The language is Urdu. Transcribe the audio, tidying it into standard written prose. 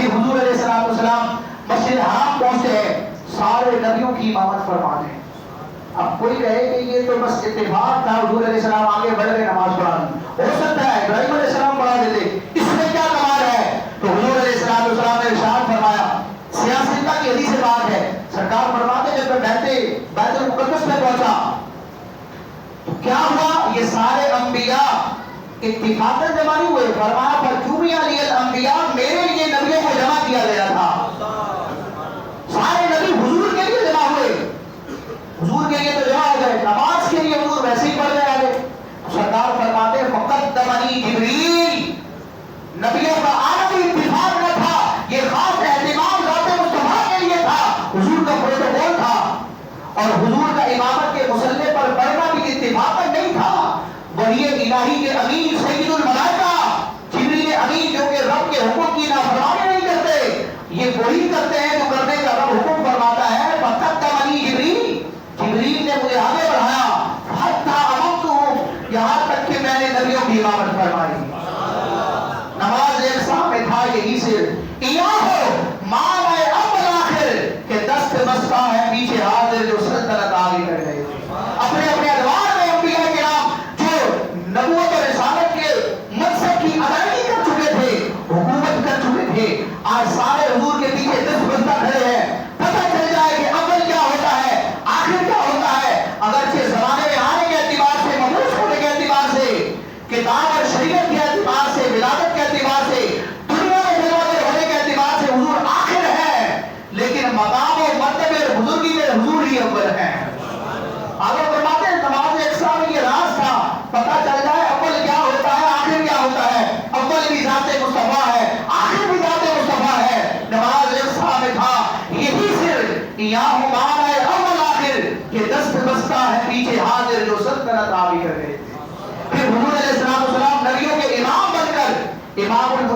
پھر حضور علیہ السلام مسجد حرام پہنچتے ہیں، سارے نبیوں کی امامت فرماتے ہیں۔ اب کوئی کہے کہ یہ تو بس اتفاق تھا، حضور علیہ السلام آگے بڑھ گئے نماز پڑھانے، ہو سکتا ہے ابراہیم علیہ السلام پڑھا دیتے، اس میں کیا کمال ہے؟ تو حضور علیہ السلام نے ارشاد فرمایا، سیاستہ کی حدیث سے بات ہے، سرکار فرماتے جب میں بیت المقدس میں پہنچا تو کیا ہوا؟ یہ سارے انبیاء اتفاقاً جمع نہیں ہوئے، فرمایا فَجُمِعَ لِيَ الْأَنْبِيَاء، میرے لیے نبیوں کو جمع کیا گیا تھا۔ سارے نبی حضور کے لیے جمع ہوئے، حضور کے لیے تو جمع ہو گئے، نماز کے لیے حضور ویسے ہی پڑھ گئے آگے۔ سرکار فرماتے فَقَدَّمَنِي جِبْرِیل، نبیوں کا آنا بھی اتفاق نہ تھا، یہ خاص اہتمام ذات مصطفیٰ کے لیے تھا، حضور کا پروٹوکول تھا، اور حضور کا امامت کے مصلی پر پڑھنا بھی اتفاقاً نہیں تھا۔ وحی الہی کے امین سید الملائکہ جبریل امین جو کہ رب کے حکم کی نافرمانی نہیں کرتے، یہ وہی کرتے ہیں جو کرنے کا رب حکم فرماتا ہے۔ فَقَدَّمَنِي جبریل، جبریل نے مجھے آگے بڑھایا، حَتَّى أَمَمْتُهُمْ، یہاں تک کہ میں نے نبیوں کی امامت فرمائی۔ نماز ایک صاحب میں تھا یہی سے إِيَاهُ مَعَنَا أَوَّلَ آخر کہ دست بستہ ہے پیچھے حاضر جو سلطنت آگے کر گئے، اپنے اپنے ادوار میں انبیاء کرام جو نبوت اور رسالت کے منصب کی ادائیگی کر چکے تھے، حکومت کر چکے تھے، آج سارے حضور کے پیچھے دست بستہ کھڑے ہیں۔ پتہ چل جائے کہ اول کیا ہوتا ہے، آخر کیا ہوتا ہے۔ اگرچہ زمانے میں آنے کے اعتبار سے، مبعوث ہونے کے اعتبار سے، کتاب اور شریعت کے اعتبار سے، ولادت کے اعتبار سے، دنیا میں جلوے ہونے کے اعتبار سے حضور آخر ہے، لیکن مقام و مرتبے اور بزرگی میں حضور ہی اول ہیں۔ آگے فرماتے ہیں نماز ایک سال یہ راز تھا، پتہ چل جائے اول کیا ہوتا ہے، آخر کیا ہوتا ہے۔ اول بھی ذات مصطفیٰ ہے، آخر بھی ذات مصطفیٰ ہے۔ نماز ایک سال میں تھا یہی صرف یہاں معنی اول آخر کہ دست بستہ ہے پیچھے حاضر جو سلطنت آگے کر گئے۔ پھر حضور علیہ السلام نبیوں کے امام بن کر امام